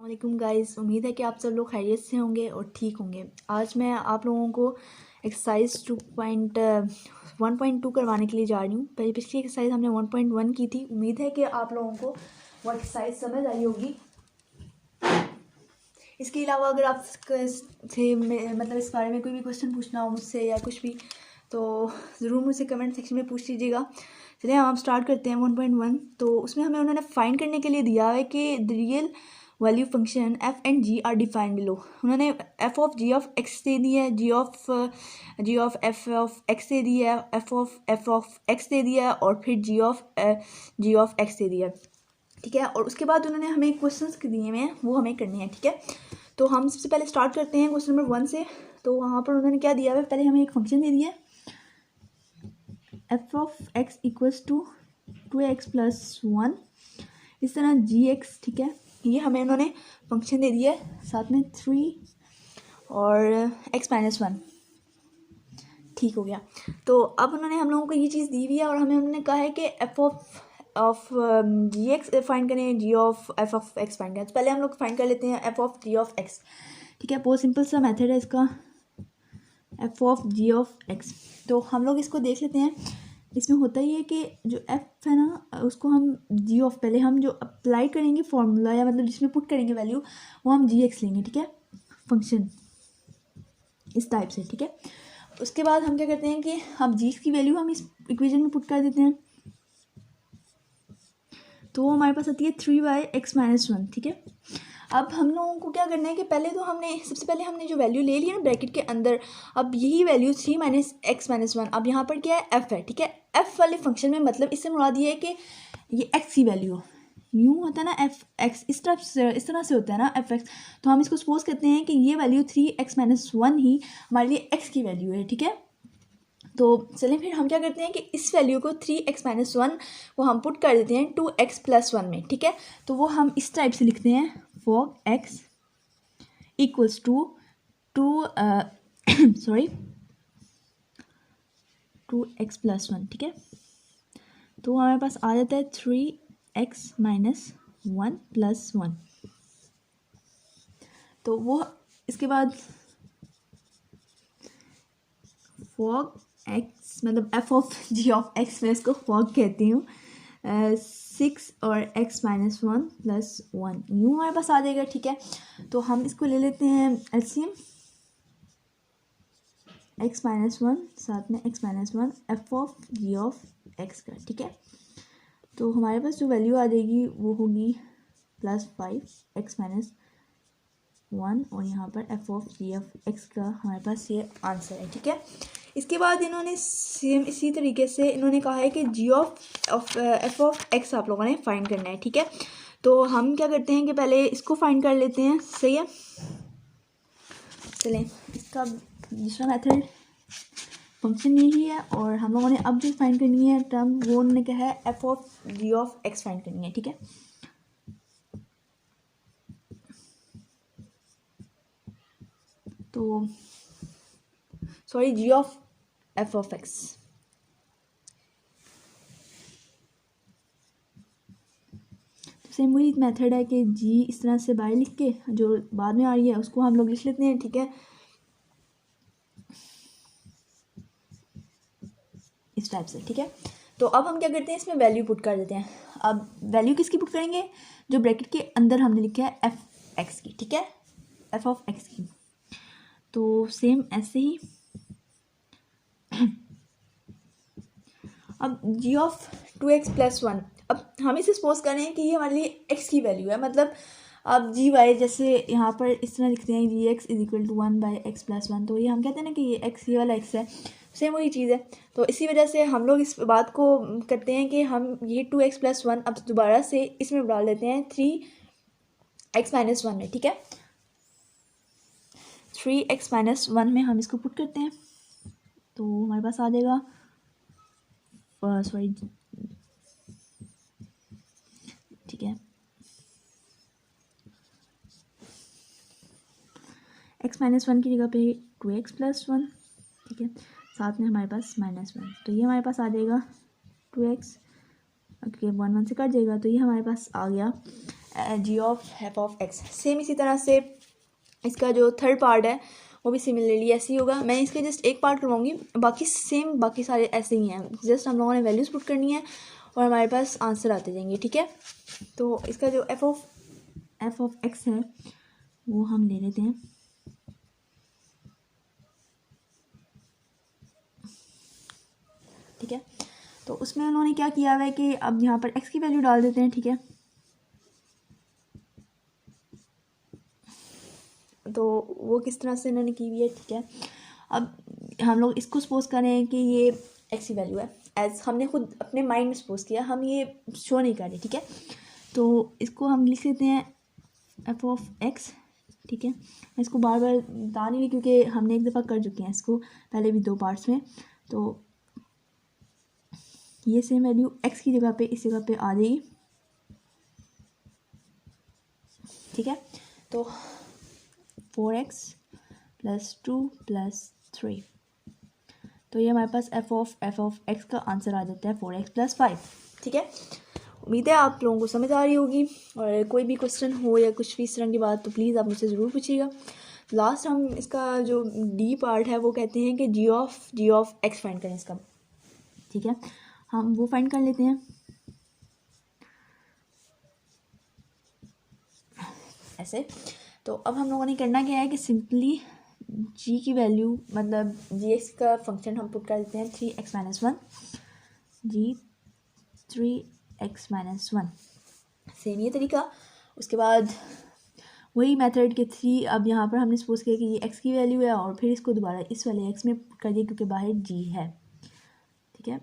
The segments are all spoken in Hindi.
वालेकुम गाइस, उम्मीद है कि आप सब लोग खैरियत से होंगे और ठीक होंगे। आज मैं आप लोगों को एक्सरसाइज 1.2 करवाने के लिए जा रही हूँ। पहले पिछली एक्सरसाइज हमने 1.1 की थी। उम्मीद है कि आप लोगों को वो एक्सरसाइज समझ आई होगी। इसके अलावा अगर आप से मतलब इस बारे में कोई भी क्वेश्चन पूछना हो मुझसे या कुछ भी, तो ज़रूर मुझसे कमेंट सेक्शन में पूछ लीजिएगा। चलिए हम स्टार्ट करते हैं 1.1। तो उसमें हमें उन्होंने फाइंड करने के लिए दिया है कि the real value function F and G are defined below. उन्होंने F of G of X दे दी है, G of F of X दे दी है, एफ ऑफ एक्स दे दिया है और फिर जी ऑफ एक्स दे दिया है। ठीक है, और उसके बाद उन्होंने हमें क्वेश्चंस दिए हुए हैं, वो हमें करने हैं। ठीक है, तो हम सबसे पहले स्टार्ट करते हैं क्वेश्चन नंबर 1 से। तो वहाँ पर उन्होंने क्या दिया है, पहले हमें एक फंक्शन दे दिया है F of X equals to 2x + 1, इस तरह जी एक्स। ठीक है, ये हमें उन्होंने फंक्शन दे दिया है, साथ में 3 और x - 1। ठीक हो गया। तो अब उन्होंने हम लोगों को ये चीज़ दी हुई है और हमें उन्होंने कहा है कि F of G X find करें, G of F of X find करें। तो पहले हम लोग फाइंड कर लेते हैं F of G of X. ठीक है, बहुत सिंपल सा मेथड है इसका, F of G of X. तो हम लोग इसको देख लेते हैं। इसमें होता ही है कि जो एफ है ना, उसको हम जी ऑफ, पहले हम जो अप्लाई करेंगे फॉर्मूला या मतलब जिसमें पुट करेंगे वैल्यू, वो हम जी एक्स लेंगे। ठीक है, फंक्शन इस टाइप से। ठीक है, उसके बाद हम क्या करते हैं कि हम जी की वैल्यू हम इस इक्वेशन में पुट कर देते हैं, तो वो हमारे पास आती है 3/x - 1। ठीक है, अब हम लोगों को क्या करना है कि पहले तो सबसे पहले हमने जो वैल्यू ले लिया ना ब्रैकेट के अंदर, अब यही वैल्यू 3 - x - 1, अब यहाँ पर क्या है, f है। ठीक है, f वाले फंक्शन में मतलब इससे मुराद ये है कि ये x की वैल्यू यूँ होता है ना, एफ एक्स इस तरह से होता है ना एफ एक्स। तो हम इसको सपोज करते हैं कि ये वैल्यू 3x - 1 ही हमारे लिए x की वैल्यू है। ठीक है, तो चलें फिर हम क्या करते हैं कि इस वैल्यू को 3x - 1 को हम पुट कर देते हैं 2x + 1 में। ठीक है, तो वो हम इस टाइप से लिखते हैं, for x equals to 2x + 1। ठीक है, तो हमारे पास आ जाता है 3x - 1 + 1। तो वो इसके बाद फॉग एक्स मतलब F of G of X, मैं इसको फॉग कहती हूँ, 6 और x - 1 + 1 यूँ हमारे पास आ जाएगा। ठीक है, तो हम इसको ले लेते हैं एलसीएम, x - 1 साथ में x - 1 F of G of X का। ठीक है, तो हमारे पास जो वैल्यू आ जाएगी वो होगी +5 x - 1 और यहाँ पर F of G of X का हमारे पास ये आंसर है। ठीक है, इसके बाद इन्होंने सेम इसी तरीके से इन्होंने कहा है कि जी ऑफ एफ ऑफ एक्स आप लोगों ने फाइंड करना है। ठीक है, तो हम क्या करते हैं कि पहले इसको फाइंड कर लेते हैं। सही है, चलें इसका दूसरा मेथड फंक्शन यही है और हम लोगों ने अब जो फाइंड करनी है टर्म, वो उन्होंने कहा है F of G of X find करनी है। ठीक है, तो sorry, G of F of X. Same वही मेथड है कि जी इस तरह से बाहर लिख के जो बाद में आ रही है उसको हम लोग लिख लेते हैं। ठीक है, इस टाइप से। ठीक है, तो अब हम क्या करते हैं, इसमें वैल्यू पुट कर देते हैं। अब वैल्यू किसकी पुट करेंगे, जो ब्रैकेट के अंदर हमने लिखा है एफ एक्स की। ठीक है, एफ ऑफ एक्स की। तो सेम ऐसे ही अब जी ऑफ 2x + 1, अब हम इसे सपोज करें कि ये हमारे लिए x की वैल्यू है। मतलब अब जी वाई जैसे यहाँ पर इस तरह लिखते हैं, जी एक्स = 1/x + 1, तो ये हम कहते हैं ना कि ये x, ये वाला x है, सेम वही चीज़ है। तो इसी वजह से हम लोग इस बात को करते हैं कि हम ये 2x + 1 अब दोबारा से इसमें डाल देते हैं 3x - 1 में। ठीक है, 3x - 1 में हम इसको पुट करते हैं, तो हमारे पास आ जाएगा सॉरी, ठीक है, x - 1 की जगह पे 2x + 1। ठीक है, साथ में हमारे पास -1, तो ये हमारे पास आ जाएगा 2x, ओके 1 1 से कट जाएगा, तो ये हमारे पास आ गया G of F of X. Same इसी तरह से इसका जो थर्ड पार्ट है वो भी सिमिलरली ऐसे ही होगा। मैं इसके जस्ट एक पार्ट करवाऊंगी, बाकी सेम, बाकी सारे ऐसे ही हैं। जस्ट हम लोगों ने वैल्यूज़ पुट करनी है और हमारे पास आंसर आते जाएंगे, ठीक है। तो इसका जो एफ ऑफ एक्स है वो हम ले लेते हैं, ठीक है। तो उसमें उन्होंने क्या किया हुआ है कि अब यहाँ पर एक्स की वैल्यू डाल देते हैं, ठीक है। तो वो किस तरह से इन्होंने की हुई है, ठीक है। अब हम लोग इसको सपोज करें कि ये एक्स की वैल्यू है, एज हमने खुद अपने माइंड में सपोज किया, हम ये शो नहीं कर रहे, ठीक है। तो इसको हम लिख लेते हैं एफ ऑफ एक्स, ठीक है। मैं इसको बार बार बता नहीं रही क्योंकि हमने एक दफ़ा कर चुके हैं इसको पहले भी 2 पार्ट्स में। तो ये सेम वैल्यू एक्स की जगह पे इस जगह पे आ जाएगी, ठीक है। तो 4x + 2 + 3, तो ये हमारे पास एफ ऑफ एक्स का आंसर आ जाता है 4x + 5, ठीक है। उम्मीद है आप लोगों को समझ आ रही होगी, और कोई भी क्वेश्चन हो या कुछ भी इस तरह की बात तो प्लीज़ आप मुझसे ज़रूर पूछिएगा। लास्ट हम इसका जो डी पार्ट है वो कहते हैं कि जी ऑफ एक्स फाइंड करें इसका, ठीक है। हम वो फाइंड कर लेते हैं ऐसे। तो अब हम लोगों ने करना क्या है कि सिंपली जी की वैल्यू मतलब जी एक्स का फंक्शन हम पुट कर देते हैं 3x-1 जी 3x-1, सेम ये तरीका। उसके बाद वही मेथड के 3, अब यहाँ पर हमने सपोज किया कि ये x की वैल्यू है और फिर इसको दोबारा इस वाले x में कर दिया क्योंकि बाहर g है, ठीक है।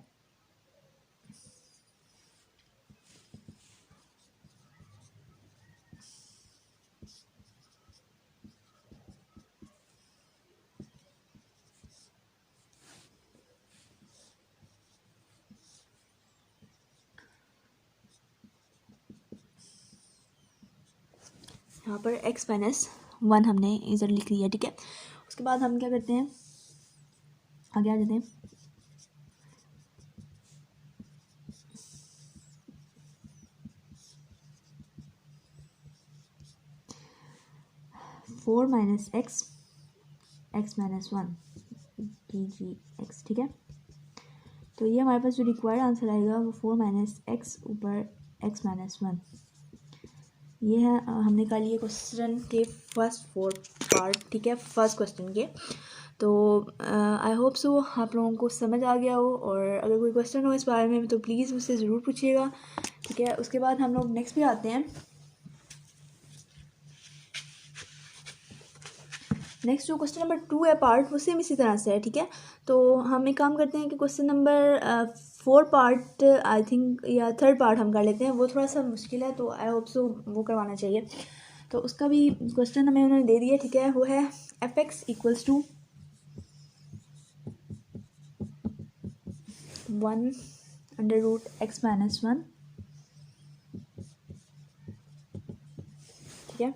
यहाँ पर x-1 हमने इधर लिख लिया, ठीक है। उसके बाद हम क्या करते हैं, आगे आ जाते हैं। फोर माइनस एक्स x-1 जी एक्स, ठीक है। तो ये हमारे पास जो रिक्वायर्ड आंसर आएगा वो 4 - x ऊपर x-1, ये है। हमने कर लिए क्वेश्चन के फर्स्ट 4 पार्ट, ठीक है, फर्स्ट क्वेश्चन के। तो आई होप सो आप लोगों को समझ आ गया हो, और अगर कोई क्वेश्चन हो इस बारे में तो प्लीज़ मुझसे ज़रूर पूछिएगा, ठीक है। उसके बाद हम लोग नेक्स्ट पे आते हैं। नेक्स्ट जो क्वेश्चन नंबर 2 है पार्ट, वो सेम इसी तरह से है, ठीक है। तो हम एक काम करते हैं कि question number 4 part I think या थर्ड पार्ट हम कर लेते हैं, वो थोड़ा सा मुश्किल है, तो आई होप सो वो करवाना चाहिए। तो उसका भी क्वेश्चन हमें उन्होंने दे दिया, ठीक है। वो है f(x) = 1/√x-1, ठीक है।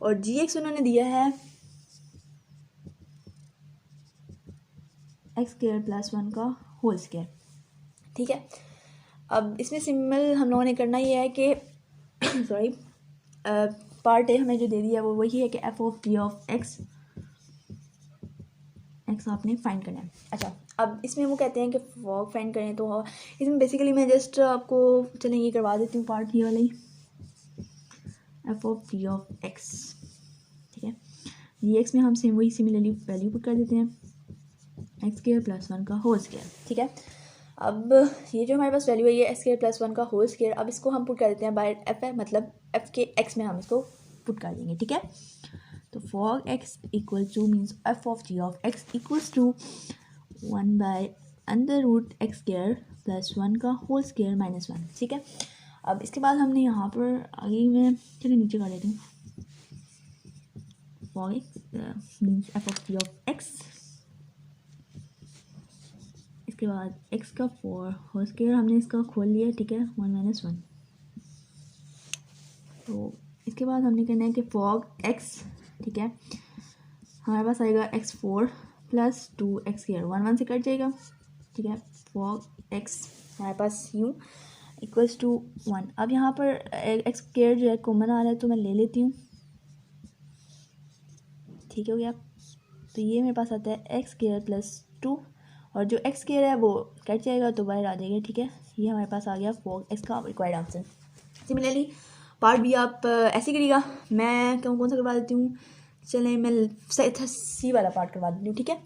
और g(x) उन्होंने दिया है x² + 1 का होल स्क्वायर, ठीक है। अब इसमें सिंपल हम लोगों ने करना ये है कि सॉरी पार्ट ए हमें जो दे दिया वो वही है कि F of G of X आपने फाइंड करना है। अच्छा, अब इसमें वो कहते हैं कि फॉग फाइंड करें, तो इसमें बेसिकली मैं जस्ट आपको चलें ये करवा देती हूँ पार्ट ये वाला ही, F of G of X, ठीक है। जी एक्स में हम सेम वही सिमिलरली वैल्यू पुट कर देते हैं x² + 1 का होल स्क्वायर, ठीक है। अब ये जो हमारे पास वैल्यू है ये x² + 1 का होल स्क्वायर, अब इसको हम पुट कर देते हैं बाय एफ है, मतलब f के x में हम इसको पुट कर देंगे, ठीक है। तो fog x = means f of g of x = 1/√x² + 1 का होल स्क्वायर -1, ठीक है। अब इसके बाद हमने यहाँ पर आगे में चलिए नीचे कर लेते हैं, fog x means f of g of x, इसके बाद x का 4 होल स्क्वायर हमने इसका खोल लिया, ठीक है, 1 - 1। तो इसके बाद हमने करना है कि फॉग x, ठीक है, हमारे पास आएगा x4 + 2x², 1 1 से कट जाएगा, ठीक है। फॉग x हमारे पास यूँ इक्वल्स टू 1। अब यहाँ पर एक्स स्क्वायर जो है कॉमन आ रहा है तो मैं ले लेती हूँ, ठीक हो गया। तो ये मेरे पास आता है एक्स स्क्वायर प्लस 2, और जो एक्स स्क्वायर है वो कट जाएगा तो बाहर आ जाएगा, ठीक है। ये हमारे पास आ गया 4x का required answer. Similarly part B आप ऐसे करिएगा, मैं कौन सा करवा देती हूँ, चलें मैं सी वाला पार्ट करवा देती हूँ, ठीक है,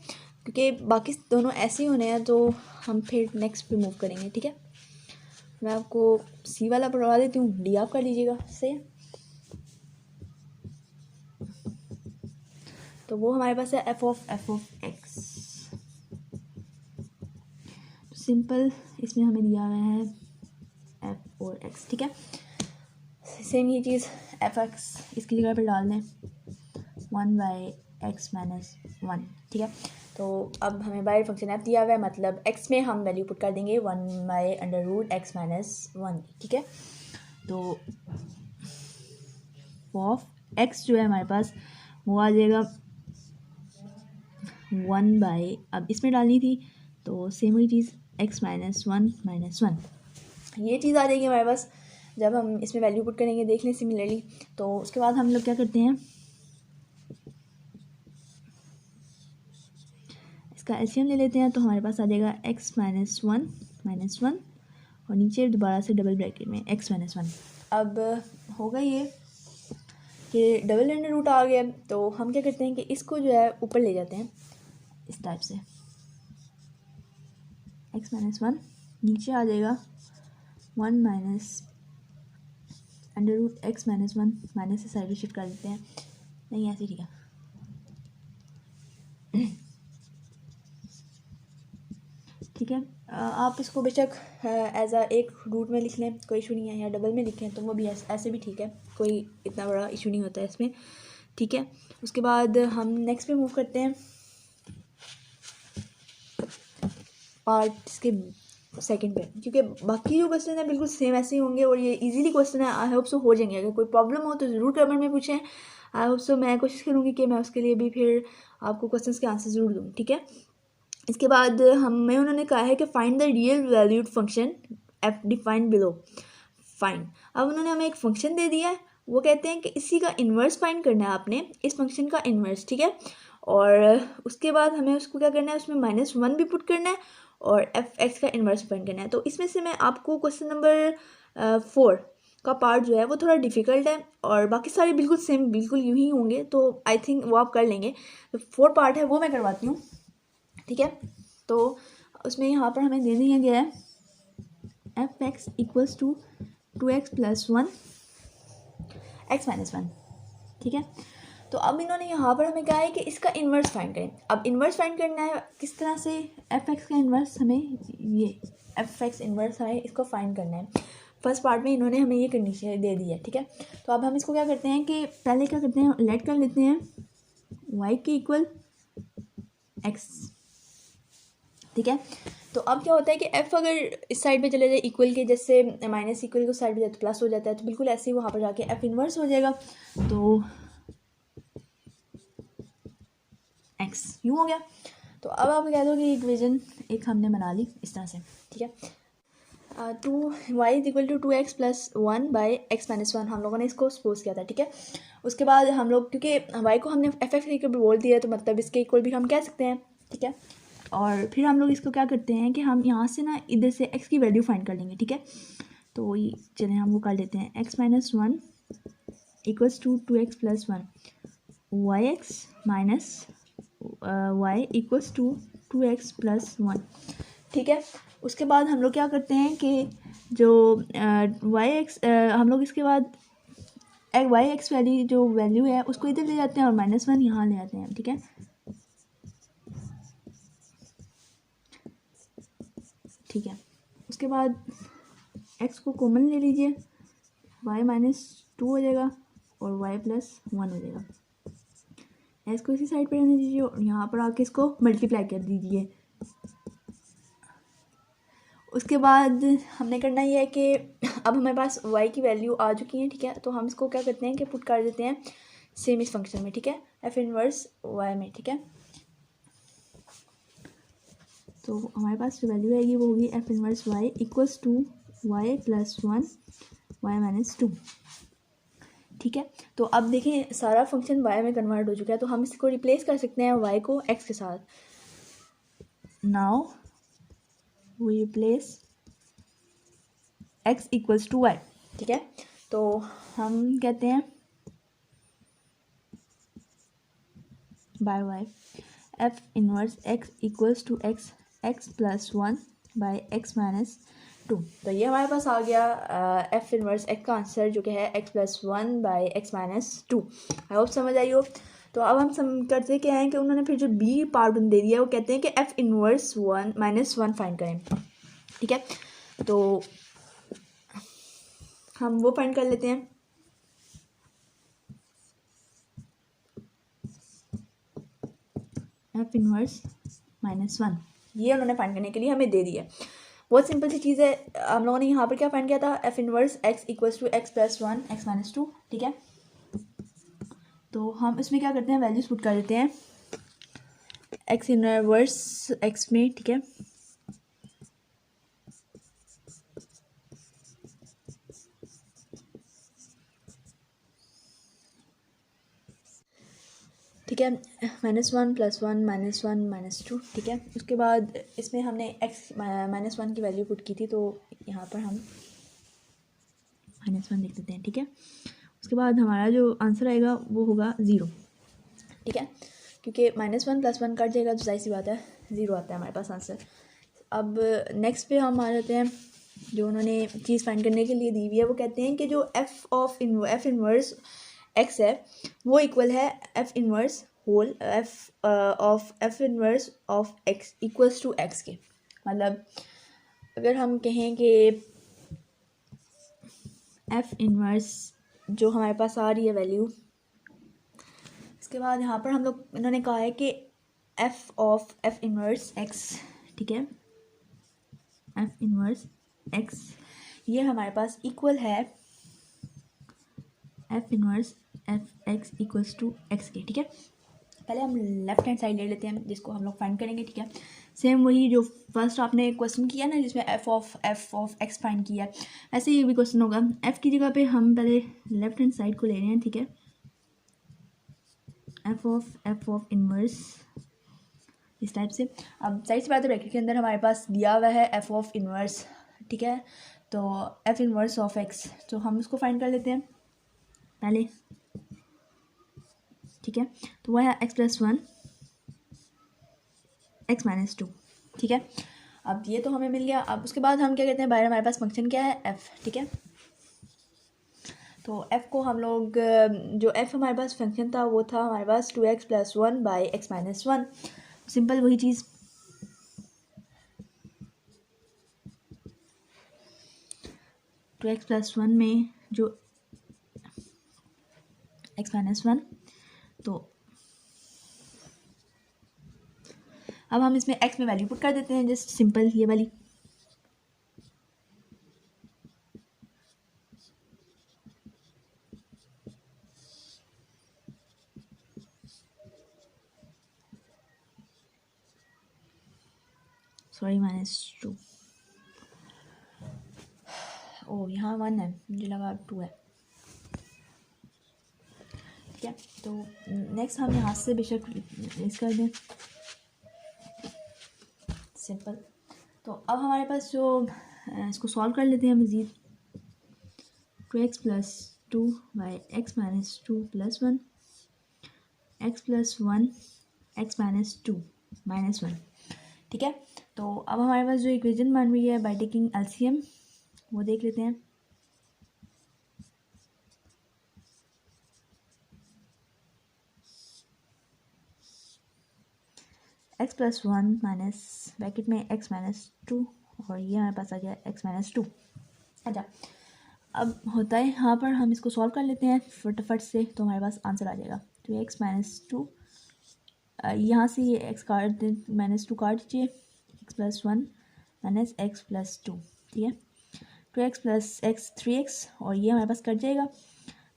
क्योंकि बाकी दोनों ऐसे ही होने हैं तो हम फिर नेक्स्ट पे मूव करेंगे, ठीक है। मैं आपको सी वाला करवा देती हूँ, डी आप कर लीजिएगा, सही है। तो वो हमारे पास है एफ ऑफ एक्स। सिंपल इसमें हमें दिया हुआ है एफ और एक्स, ठीक है। सेम ये चीज़ एफ एक्स इसकी जगह पर डाल दें 1/x-1, ठीक है। तो अब हमें बाय फंक्शन एफ दिया हुआ है, मतलब एक्स में हम वैल्यू पुट कर देंगे 1/√x-1, ठीक है। तो ऑफ एक्स जो है हमारे पास वो आ जाएगा 1/, अब इसमें डालनी थी तो सेम वही चीज़ x-1 ये चीज़ आ जाएगी हमारे पास जब हम इसमें वैल्यू पुट करेंगे, देख लें सिमिलरली। तो उसके बाद हम लोग क्या करते हैं, इसका एलसीएम ले लेते हैं, तो हमारे पास आ जाएगा x-1 और नीचे दोबारा से डबल ब्रैकेट में x-1। अब होगा ये कि डबल अंडर रूट आ गया, तो हम क्या करते हैं कि इसको जो है ऊपर ले जाते हैं इस टाइप से, x-1 नीचे आ जाएगा 1 √x-1 माइनस से साइड शिफ्ट कर देते हैं, नहीं ऐसे ठीक है। ठीक है, आप इसको बेशक एज आ एक रूट में लिख लें, कोई इशू नहीं है, या डबल में लिखें तो वो भी ऐसे भी ठीक है, कोई इतना बड़ा इशू नहीं होता है इसमें, ठीक है। उसके बाद हम नेक्स्ट पे मूव करते हैं, पार्ट इसके सेकंड पे, क्योंकि बाकी जो क्वेश्चन है बिल्कुल सेम ऐसे ही होंगे और ये इजीली क्वेश्चन है, आई होप सो हो जाएंगे। अगर कोई प्रॉब्लम हो तो ज़रूर कमेंट में पूछें, आई होप सो मैं कोशिश करूँगी कि मैं उसके लिए भी फिर आपको क्वेश्चन के आंसर ज़रूर दूँ, ठीक है। इसके बाद हमें उन्होंने कहा है कि find the real valued function F defined below find. अब उन्होंने हमें एक फंक्शन दे दिया है, वो कहते हैं कि इसी का इन्वर्स फाइंड करना है आपने, इस फंक्शन का इन्वर्स, ठीक है। और उसके बाद हमें उसको क्या करना है, उसमें -1 भी पुट करना है और एफ एक्स का इन्वर्स फाइंड करना है। तो इसमें से मैं आपको क्वेश्चन नंबर 4 का पार्ट जो है वो थोड़ा डिफ़िकल्ट है और बाकी सारे बिल्कुल सेम बिल्कुल यूँ ही होंगे, तो आई थिंक वो आप कर लेंगे। तो 4 पार्ट है वो मैं करवाती हूँ, ठीक है। तो उसमें यहाँ पर हमें दे दिया गया है F X equals to 2x + 1 x-1, ठीक है। तो अब इन्होंने यहाँ पर हमें कहा है कि इसका इन्वर्स फाइंड करें। अब इन्वर्स फाइंड करना है किस तरह से, एफ एक्स का इन्वर्स हमें ये एफ एक्स इन्वर्स है इसको फाइंड करना है। फर्स्ट पार्ट में इन्होंने हमें ये कंडीशन दे दी है, ठीक है। तो अब हम इसको क्या करते हैं कि पहले क्या करते हैं, लेट कर लेते हैं y के इक्वल x, ठीक है। तो अब क्या होता है कि f अगर इस साइड पे चले जाए इक्वल के, जैसे माइनस इक्वल को साइड पे जाए तो प्लस हो जाता है, तो बिल्कुल ऐसे ही वहाँ पर जाके f इन्वर्स हो जाएगा, तो x यूँ हो गया। तो अब आप कह दो कि इक्वेशन एक हमने बना ली इस तरह से, ठीक है। 2y = 2x + 1/x-1 हम लोगों ने इसको सपोज किया था, ठीक है। उसके बाद हम लोग क्योंकि y को हमने एफ एक्स के इक्वल बोल दिया तो मतलब इसके इक्वल भी हम कह सकते हैं, ठीक है। और फिर हम लोग इसको क्या करते हैं कि हम यहाँ से ना इधर से x की वैल्यू फाइंड कर लेंगे, ठीक है। तो चलें हम वो कर लेते हैं x-1 = 2x + 1 yx - y = 2x + 1, ठीक है। उसके बाद हम लोग क्या करते हैं कि जो yx हम लोग इसके बाद yx वाली जो वैल्यू है उसको इधर ले जाते हैं और -1 यहाँ ले आते हैं, ठीक है। ठीक है, उसके बाद x को कॉमन ले लीजिए, y -2 हो जाएगा और y + 1 हो जाएगा। s को इसी साइड पर रहने दीजिए और यहाँ पर आके इसको मल्टीप्लाई कर दीजिए। उसके बाद हमने करना ये है कि अब हमारे पास y की वैल्यू आ चुकी है, ठीक है। तो हम इसको क्या करते हैं कि पुट कर देते हैं सेम इस फंक्शन में, ठीक है, f इन्वर्स y में, ठीक है। तो हमारे पास जो वैल्यू आएगी वो होगी f inverse y = y plus 1 y minus 2। ठीक है, तो अब देखें सारा फंक्शन y में कन्वर्ट हो चुका है, तो हम इसको रिप्लेस कर सकते हैं y को x के साथ। Now we replace x equals to y। ठीक है, तो हम कहते हैं by y f inverse x equals to x plus 1 by x minus 2। तो ये हमारे पास आ गया f इनवर्स x का आंसर, जो कि है x plus 1 by x minus 2। I hope समझ आई हो। तो अब हम करते क्या है कि उन्होंने फिर जो b पार्ट दे दिया है, वो कहते हैं कि f इनवर्स 1 माइनस 1 फाइंड करें। ठीक है, तो हम वो फाइंड कर लेते हैं। f इनवर्स माइनस 1 ये उन्होंने फाइंड करने के लिए हमें दे दिया। बहुत सिंपल सी चीज़ है। हम लोगों ने यहाँ पर क्या फाइंड किया था, f inverse x equals to x plus 1 x minus 2। ठीक है, तो हम इसमें क्या करते हैं, वैल्यूज पुट कर देते हैं x इनवर्स x में। ठीक है, ठीक है, -1 + 1 -1 -2। ठीक है, उसके बाद इसमें हमने x -1 की वैल्यू पुट की थी, तो यहाँ पर हम -1 लिख देते हैं। ठीक है, उसके बाद हमारा जो आंसर आएगा वो होगा 0। ठीक है, क्योंकि -1 + 1 कट जाएगा तो जाहिर सी बात है 0 आता है हमारे पास आंसर। अब नेक्स्ट पे हम आ जाते हैं, जो उन्होंने चीज़ फाइंड करने के लिए दी हुई है, वो कहते हैं कि जो f इनवर्स x है वो इक्वल है f inverse whole f inverse of x equals to x के। मतलब अगर हम कहें कि f इनवर्स जो हमारे पास आ रही है वैल्यू, इसके बाद यहाँ पर हम लोग इन्होंने कहा है कि f इनवर्स x। ठीक है, f इनवर्स x ये हमारे पास इक्वल है f inverse f x equals to x के। ठीक है, पहले हम लेफ्ट हैंड साइड ले लेते हैं जिसको हम लोग फाइंड करेंगे। ठीक है, सेम वही जो फर्स्ट आपने क्वेश्चन किया ना जिसमें f ऑफ x फाइंड किया है, ऐसे ही भी क्वेश्चन होगा। f की जगह पे हम पहले लेफ्ट हैंड साइड को ले रहे हैं। ठीक है, f ऑफ इनवर्स इस टाइप से। अब साइड से बात है, ब्रैकेट के अंदर हमारे पास दिया हुआ है f ऑफ इनवर्स। ठीक है, तो f इनवर्स ऑफ x, तो हम उसको फाइंड कर लेते हैं पहले। ठीक है, तो वह है x प्लस 1 x माइनस 2। ठीक है, अब ये तो हमें मिल गया। अब उसके बाद हम क्या कहते हैं, बाहर हमारे पास फंक्शन क्या है f। ठीक है, तो f को हम लोग जो f हमारे पास फंक्शन था वो था हमारे पास 2x plus 1 by x minus 1। Simple वही चीज़, टू एक्स प्लस 1 में जो x माइनस 1, तो अब हम इसमें x में वैल्यू पुट कर देते हैं, जस्ट सिंपल ये वाली। सॉरी -2, ओ यहाँ 1 है, मुझे लगा 2 है। ठीक है, तो नेक्स्ट हम यहाँ से बेशक इस कर दें, सिंपल। तो अब हमारे पास जो इसको सॉल्व कर लेते हैं मज़ीद। 2x plus 2 by x minus 2 plus 1 x plus 1 x minus 2 minus 1। ठीक है, तो अब हमारे पास जो इक्वेशन बन रही है बाय टेकिंग एलसीएम वो देख लेते हैं। x प्लस 1 माइनस ब्रैकेट में x माइनस 2, और ये हमारे पास आ गया x माइनस 2। अच्छा, अब होता है यहाँ पर हम इसको सॉल्व कर लेते हैं फटाफट से, तो हमारे पास आंसर आ जाएगा 2x माइनस 2। यहाँ से ये x काट -2 काट दीजिए, x plus 1 minus x plus 2। ठीक है, 2x प्लस x 3x, और ये हमारे पास कट जाएगा,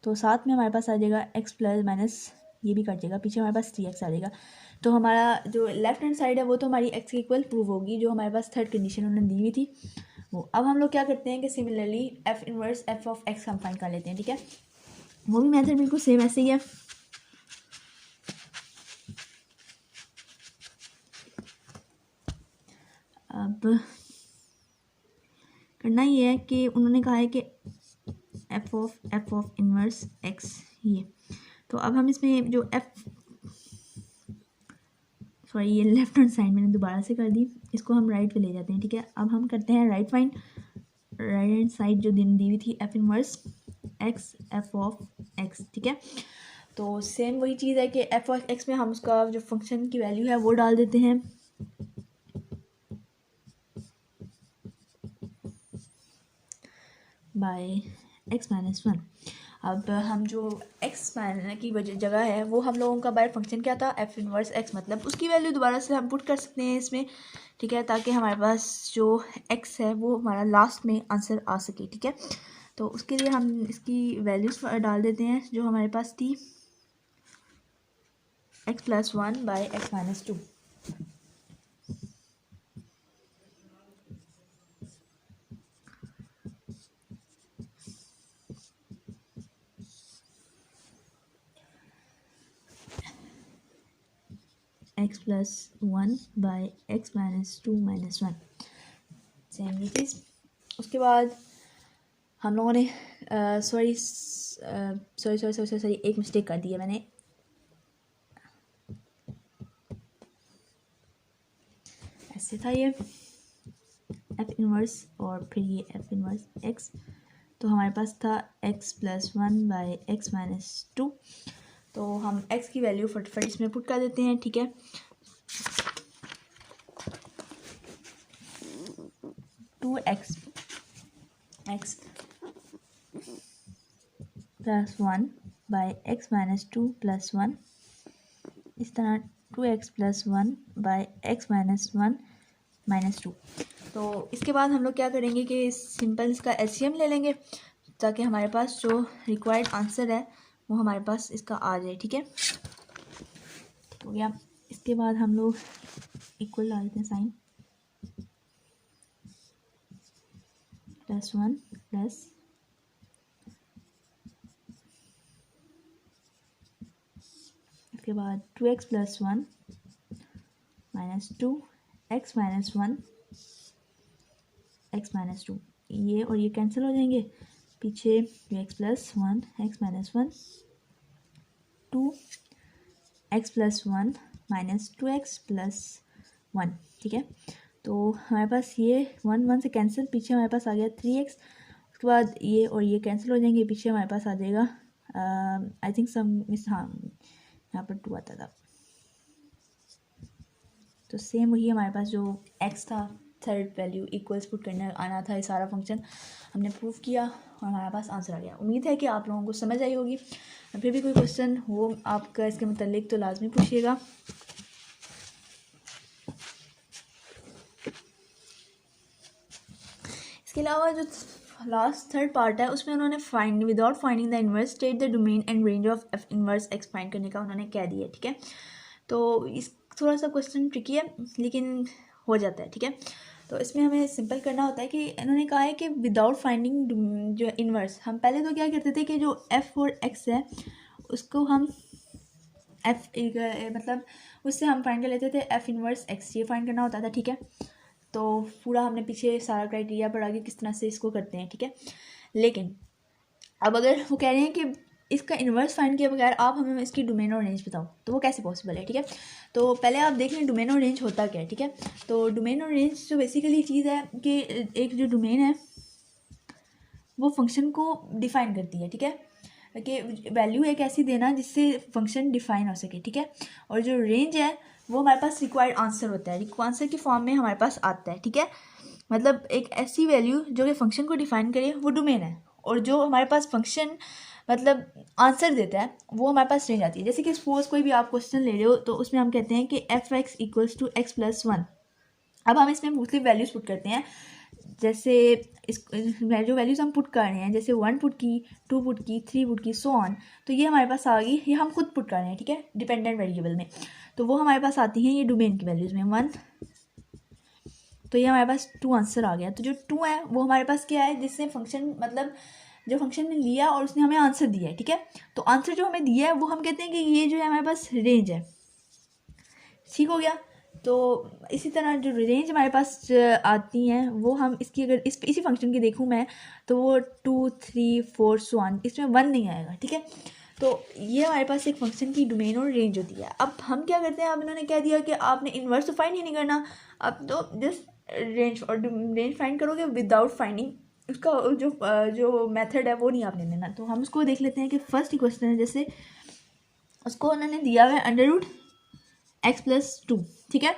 तो साथ में हमारे पास आ जाएगा x प्लस माइनस ये भी कट जाएगा, पीछे हमारे पास 3x आ जाएगा। तो हमारा जो लेफ्ट हैंड साइड है वो तो हमारी x के इक्वल प्रूव होगी, जो हमारे पास थर्ड कंडीशन उन्होंने दी हुई थी वो। अब हम लोग क्या करते हैं कि similarly F inverse F of x हम फाइंड कर लेते हैं, ठीक है। वो भी मेथड बिल्कुल सेम ऐसे ही है। अब करना ये है कि उन्होंने कहा है कि एफ ऑफ इनवर्स एक्स ये, तो अब हम इसमें जो सॉरी ये लेफ्ट हैंड साइड मैंने दोबारा से कर दी, इसको हम राइट पे ले जाते हैं, ठीक है। अब हम करते हैं right find, right hand side जो दी हुई थी F inverse x F of X, ठीक है। तो सेम वही चीज़ है कि एफ ऑफ एक्स में हम उसका जो फंक्शन की वैल्यू है वो डाल देते हैं, बाय एक्स माइनस वन। अब हम जो एक्स माइनस की जगह है वो हम लोगों का बाय फंक्शन क्या था, एफ इनवर्स एक्स, मतलब उसकी वैल्यू दोबारा से हम पुट कर सकते हैं इसमें, ठीक है, ताकि हमारे पास जो एक्स है वो हमारा लास्ट में आंसर आ सके, ठीक है। तो उसके लिए हम इसकी वैल्यूज डाल देते हैं जो हमारे पास थी, x plus one by X minus two. X plus one by X minus to minus one, same ये चीज़। उसके बाद हम लोगों ने सॉरी एक मिस्टेक कर दी है मैंने, ऐसे था ये एफ इनवर्स और फिर ये एफ इनवर्स एक्स, तो हमारे पास था x plus one by X minus two. तो हम एक्स की वैल्यू फटाफट इसमें पुट कर देते हैं, ठीक है। Two X plus one by X minus two plus one, इस तरह two X plus one by X minus one minus two. तो इसके बाद हम लोग क्या करेंगे कि सिंपल इसका एलसीएम ले लेंगे ताकि हमारे पास जो रिक्वायर्ड आंसर है वो हमारे पास इसका आ जाए, ठीक है। हो गया। इसके बाद हम लोग इक्वल डाल देते हैं साइन, प्लस वन प्लस इसके बाद two X plus one minus two X minus one X minus two, ये और ये कैंसिल हो जाएंगे, पीछे two X plus one X minus one, two X plus one minus two X plus one, ठीक है। तो हमारे पास ये वन वन से कैंसिल, पीछे हमारे पास आ गया थ्री एक्स, उसके बाद ये और ये कैंसिल हो जाएंगे, पीछे हमारे पास आ जाएगा आई थिंक सम मिस, हाँ यहाँ पर टू आता था। तो सेम वही हमारे पास जो एक्स था थर्ड वैल्यू इक्वल्स पुट करने आना था, ये सारा फंक्शन हमने प्रूव किया और हमारे पास आंसर आ गया। उम्मीद है कि आप लोगों को समझ आई होगी। फिर भी कोई क्वेश्चन हो आपका इसके मुतालिक तो लाजमी पूछिएगा। इसके अलावा जो लास्ट थर्ड पार्ट है उसमें उन्होंने find without finding the inverse state the domain and range of F inverse x find करने का उन्होंने कह दिया, ठीक है। तो इस थोड़ा सा क्वेश्चन ट्रिकी है लेकिन हो जाता है, ठीक है। तो इसमें हमें सिंपल करना होता है कि इन्होंने कहा है कि विदाउट फाइंडिंग जो इनवर्स, हम पहले तो क्या करते थे कि जो एफ और एक्स है उसको हम एफ मतलब उससे हम फाइंड कर लेते थे एफ इनवर्स एक्स, ये फाइंड करना होता था, ठीक है। तो पूरा हमने पीछे सारा क्राइटेरिया पढ़ा के किस तरह से इसको करते हैं, ठीक है। लेकिन अब अगर वो कह रहे हैं कि इसका इन्वर्स फाइंड किए बगैर आप हमें इसकी डोमेन और रेंज बताओ, तो वो कैसे पॉसिबल है, ठीक है। तो पहले आप देख लें डोमेन और रेंज होता क्या है, ठीक है। तो डोमेन और रेंज जो बेसिकली चीज़ है कि एक जो डोमेन है वो फंक्शन को डिफ़ाइन करती है, ठीक है, कि वैल्यू एक ऐसी देना जिससे फंक्शन डिफ़ाइन हो सके, ठीक है। और जो रेंज है वो हमारे पास रिक्वायर्ड आंसर होता है, आंसर की फॉर्म में हमारे पास आता है, ठीक है। मतलब एक ऐसी वैल्यू जो कि फंक्शन को डिफ़ाइन करे वो डोमेन है, और जो हमारे पास फंक्शन मतलब आंसर देता है वो हमारे पास रेंज आती है। जैसे कि सपोज कोई भी आप क्वेश्चन ले रहे हो तो उसमें हम कहते हैं कि F X equals to X plus one. अब हम इसमें मुख्तलिफ वैल्यूज़ पुट करते हैं, जैसे इस जो वैल्यूज़ हम पुट कर रहे हैं, जैसे वन पुट की, टू पुट की, थ्री पुट की, सो ऑन, तो ये हमारे पास आ गई, ये हम खुद पुट कर रहे हैं, ठीक है, डिपेंडेंट वेरिएबल में। तो वो हमारे पास आती हैं ये डोमेन की वैल्यूज़ में, वन तो ये हमारे पास 2 आंसर आ गया। तो जो 2 है वो हमारे पास क्या है, जिसने फंक्शन मतलब जो फंक्शन ने लिया और उसने हमें आंसर दिया है, ठीक है। तो आंसर जो हमें दिया है वो हम कहते हैं कि ये जो है हमारे पास रेंज है, ठीक हो गया। तो इसी तरह जो रेंज हमारे पास आती हैं वो हम इसकी अगर इसी फंक्शन की देखूँ मैं तो वो 2 3 4 सो ऑन, इसमें 1 नहीं आएगा, ठीक है। तो ये हमारे पास एक फंक्शन की डोमेन और रेंज होती है। अब हम क्या करते हैं, अब इन्होंने कह दिया कि आपने इन्वर्स तो फाइंड ही नहीं करना, अब तो जस्ट रेंज और रेंज फाइंड करोगे विदाउट फाइंडिंग, उसका जो मेथड है वो नहीं आपने लेना। तो हम उसको देख लेते हैं कि फर्स्ट क्वेश्चन है, जैसे उसको उन्होंने दिया हुआ है √x+2, ठीक है।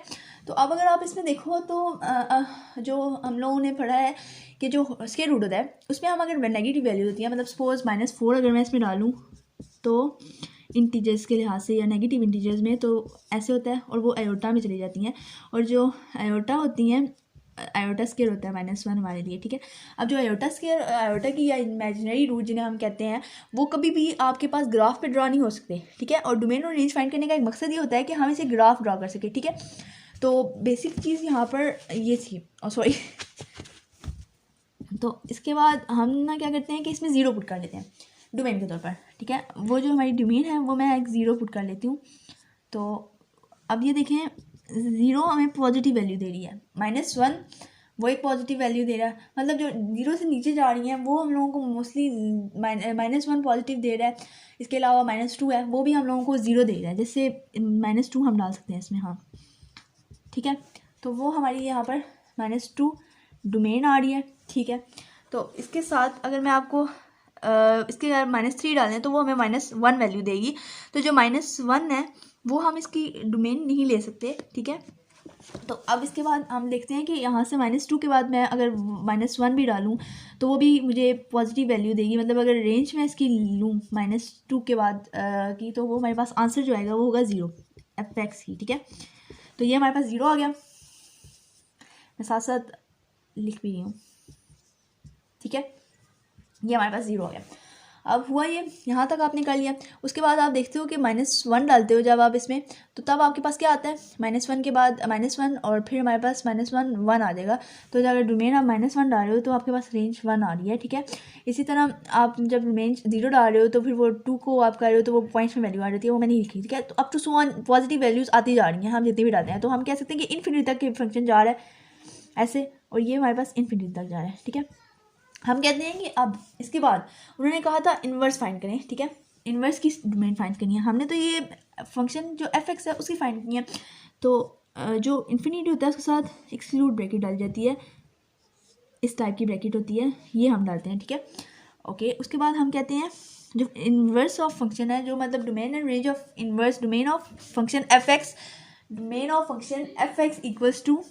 तो अब अगर आप इसमें देखो तो जो हम लोगों ने पढ़ा है कि जो स्क्वायर रूट होता है उसमें हम अगर नेगेटिव वैल्यू होती है, मतलब सपोज -4 अगर मैं इसमें डालूँ तो इंटीजर्स के लिहाज से या नेगेटिव इंटीजर्स में तो ऐसे होता है, और वो आयोटा में चली जाती हैं, और जो आयोटा होती हैं आयोटा स्क्वायर होता है -1 हमारे लिए, ठीक है। अब जो आयोटा स्क्वायर आयोटा की या इमेजिनरी रूट जिन्हें हम कहते हैं वो कभी भी आपके पास ग्राफ पे ड्रा नहीं हो सकते, ठीक है। और डोमेन और रेंज फाइंड करने का एक मकसद ये होता है कि हम इसे ग्राफ ड्रा कर सकें, ठीक है। तो बेसिक चीज़ यहाँ पर ये थी, सॉरी तो इसके बाद हम ना क्या करते हैं कि इसमें 0 पुट कर लेते हैं डोमेन के तौर पर, ठीक है। वो जो हमारी डोमेन है वो मैं एक 0 पुट कर लेती हूँ। तो अब ये देखें 0 हमें पॉजिटिव वैल्यू दे रही है, -1 वो एक पॉजिटिव वैल्यू दे रहा है, मतलब जो 0 से नीचे जा रही हैं वो हम लोगों को मोस्टली -1 पॉजिटिव दे रहा है। इसके अलावा -2 है वो भी हम लोगों को 0 दे रहा है, जैसे -2 हम डाल सकते हैं इसमें, हाँ ठीक है। तो वो हमारी यहाँ पर -2 डोमेन आ रही है, ठीक है। तो इसके साथ अगर मैं आपको इसके अगर -3 डालें तो वो हमें -1 वैल्यू देगी। तो जो -1 है वो हम इसकी डोमेन नहीं ले सकते, ठीक है। तो अब इसके बाद हम देखते हैं कि यहाँ से -2 के बाद मैं अगर -1 भी डालूँ तो वो भी मुझे पॉजिटिव वैल्यू देगी, मतलब अगर रेंज में इसकी लूँ -2 के बाद की, तो वो हमारे पास आंसर जो आएगा वो होगा 0 fx की, ठीक है। तो ये हमारे पास 0 आ गया, मैं साथ साथ लिख भी रही हूँ, ठीक है। ये हमारे पास 0 आ गया। अब हुआ ये, यहाँ तक आपने कर लिया। उसके बाद आप देखते हो कि -1 डालते हो जब आप इसमें, तो तब आपके पास क्या आता है, -1 के बाद -1 और फिर हमारे पास -1 आ जाएगा। तो अगर डोमेन आप -1 डाल रहे हो तो आपके पास रेंज 1 आ रही है, ठीक है। इसी तरह आप जब रेंज 0 डाल रहे हो तो फिर वो 2 को आप कर रहे हो तो वो पॉइंट्स में वैल्यू आ जाती है, वो मैंने लिखी, ठीक है। तो up to so on positive values आती जा रही हैं, हम जितनी भी डालते हैं तो हम कह सकते हैं कि इन्फिनिटी तक फंक्शन जा रहा है ऐसे, और ये हमारे पास इन्फिनिटी तक जा रहा है, ठीक है। हम कहते हैं कि अब इसके बाद उन्होंने कहा था इन्वर्स फाइंड करें, ठीक है। इन्वर्स की डोमेन फाइंड करनी है, हमने तो ये फंक्शन जो fx है उसकी फाइंड करनी है। तो जो इन्फिनिटी होता है उसके साथ एक्सक्लूड ब्रैकेट डाली जाती है, इस टाइप की ब्रैकेट होती है, ये हम डालते हैं, ठीक है। ओके, उसके बाद हम कहते हैं जो इन्वर्स ऑफ फंक्शन है, जो मतलब domain and range of inverse domain of function fx, domain of function fx equals to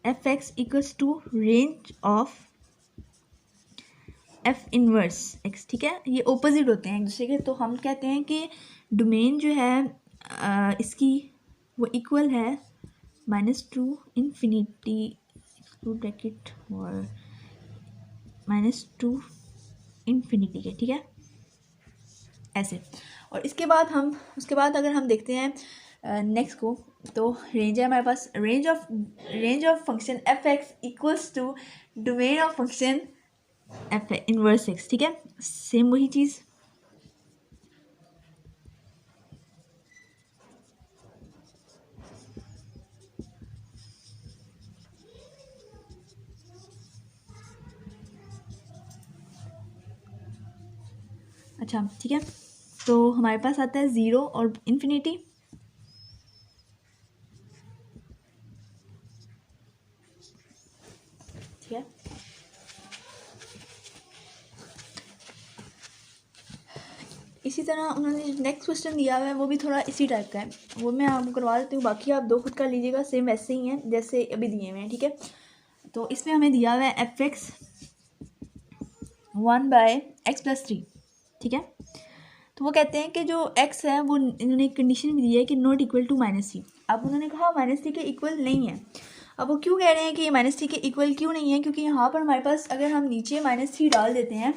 fx equals to range of f inverse x, ठीक है। ये ओपोजिट होते हैं एक दूसरे के, तो हम कहते हैं कि डोमेन जो है इसकी वो इक्वल है -2 इन्फिनिटी एक्सक्लूड ब्रैकेट और -2 इन्फिनिटी के, ठीक है, ऐसे। और इसके बाद अगर हम देखते हैं नेक्स्ट को, तो रेंज है हमारे पास, range of function fx equals to domain of function f inverse x, ठीक है। सेम वही चीज़, अच्छा ठीक है। तो हमारे पास आता है 0 और इन्फिनिटी, ठीक है। इसी तरह उन्होंने नेक्स्ट क्वेश्चन दिया हुआ है वो भी थोड़ा इसी टाइप का है, वो मैं आपको करवा देती हूँ, बाकी आप 2 खुद कर लीजिएगा, सेम वैसे ही हैं जैसे अभी दिए हुए हैं, ठीक है। तो इसमें हमें दिया हुआ है fx 1/x+3, ठीक है। तो वो कहते हैं कि जो x है वो इन्होंने एक कंडीशन भी दी है कि नॉट इक्वल टू -3। अब उन्होंने कहा -3 के इक्वल नहीं है। अब वो क्यों कह रहे हैं कि ये -3 के इक्वल क्यों नहीं है, क्योंकि यहाँ पर हमारे पास अगर हम नीचे -3 डाल देते हैं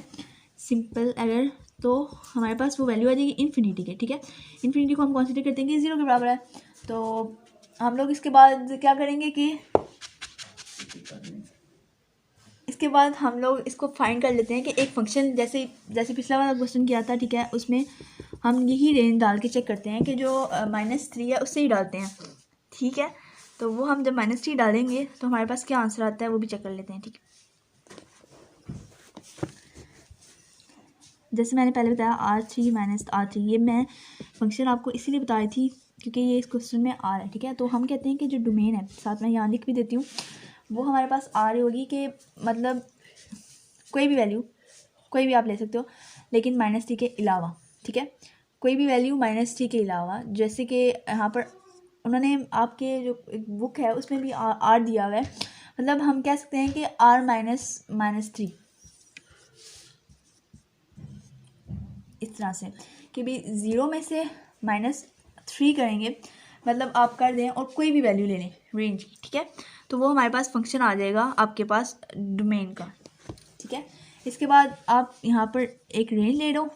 सिंपल एरर, तो हमारे पास वो वैल्यू आ जाएगी इन्फिनिटी के, ठीक है। इन्फिनिटी को हम कंसिडर करते हैं कि 0 के बराबर है, तो हम लोग इसके बाद क्या करेंगे कि इसके बाद हम लोग इसको फाइंड कर लेते हैं कि एक फंक्शन जैसे जैसे पिछला वाला क्वेश्चन किया था, ठीक है, उसमें हम यही रेंज डाल के चेक करते हैं कि जो -3 है उससे ही डालते हैं, ठीक है। तो वो हम जब -3 डालेंगे तो हमारे पास क्या आंसर आता है वो भी चेक कर लेते हैं, ठीक है। जैसे मैंने पहले बताया R3 - R3, ये मैं फंक्शन आपको इसीलिए बताई थी क्योंकि ये इस क्वेश्चन में आ रहा है, ठीक है। तो हम कहते हैं कि जो डोमेन है, साथ में यहाँ लिख भी देती हूँ, वो हमारे पास आ रही होगी कि मतलब कोई भी वैल्यू, कोई भी आप ले सकते हो, लेकिन -3 के अलावा, ठीक है, कोई भी वैल्यू -3 के अलावा। जैसे कि यहाँ पर उन्होंने आपके जो बुक है उसमें भी R दिया हुआ है, मतलब हम कह सकते हैं कि R -3 इस तरह से कि भी 0 में से -3 करेंगे, मतलब आप कर दें और कोई भी वैल्यू ले लें रेंज की, ठीक है। तो वो हमारे पास फंक्शन आ जाएगा आपके पास डोमेन का, ठीक है। इसके बाद आप यहाँ पर एक रेंज ले लो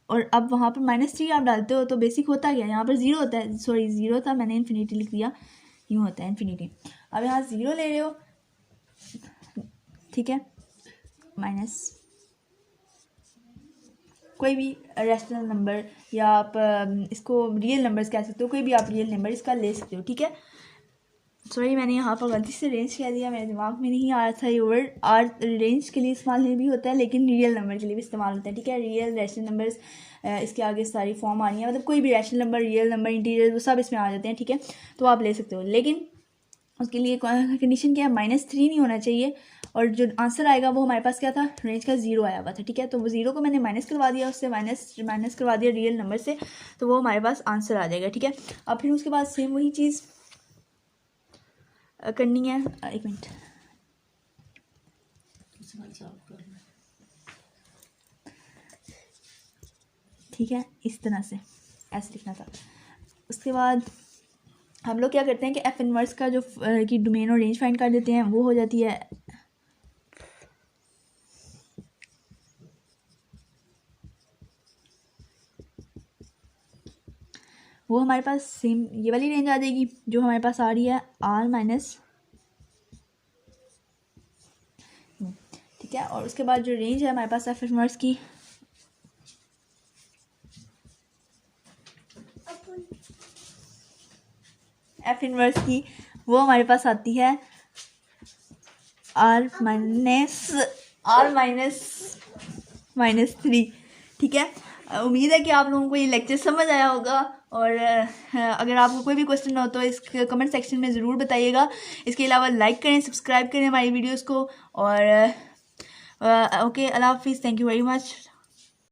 और अब वहाँ पर -3 आप डालते हो तो बेसिक होता क्या, यहाँ पर 0 होता है, सॉरी 0 था, मैंने इन्फिनिटी लिख दिया, यूँ होता है इन्फिनिटी। अब यहाँ 0 ले रहे हो, ठीक है, माइनस कोई भी रैशनल नंबर या आप इसको रियल नंबर्स कह सकते हो, कोई भी आप रियल नंबर इसका ले सकते हो, ठीक है। सॉरी मैंने यहाँ पर गलती से रेंज कह दिया, मेरे दिमाग में नहीं आ रहा था ये वर्ड। आर रेंज के लिए इस्तेमाल नहीं भी होता है लेकिन रियल नंबर के लिए भी इस्तेमाल होता है, ठीक है। रियल रैशनल नंबर्स, इसके आगे सारी फॉर्म आ रही है, मतलब कोई भी rational number, real number, integer, वो सब इसमें आ जाते हैं, ठीक है। तो आप ले सकते हो, लेकिन उसके लिए कंडीशन क्या है, -3 नहीं होना चाहिए और जो आंसर आएगा वो हमारे पास क्या था, रेंज का 0 आया हुआ था, ठीक है। तो वो 0 को मैंने माइनस करवा दिया, उससे माइनस करवा दिया रियल नंबर से, तो वो हमारे पास आंसर आ जाएगा, ठीक है। अब फिर उसके बाद सेम वही चीज़ करनी है, एक मिनट, ठीक है, इस तरह से ऐसे लिखना था। उसके बाद हम लोग क्या करते हैं कि एफ इनवर्स का जो कि डोमेन और रेंज फाइंड कर देते हैं, वो हो जाती है वो हमारे पास सेम ये वाली रेंज आ जाएगी जो हमारे पास आ रही है R-, ठीक है। और उसके बाद जो रेंज है हमारे पास एफ इनवर्स की, वो हमारे पास आती है R- -3, ठीक है। उम्मीद है कि आप लोगों को ये लेक्चर समझ आया होगा और अगर आपको कोई भी क्वेश्चन हो तो इस कमेंट सेक्शन में ज़रूर बताइएगा। इसके अलावा लाइक करें, सब्सक्राइब करें हमारी वीडियोस को और ओके, अल्लाह हाफिज़, थैंक यू वेरी मच।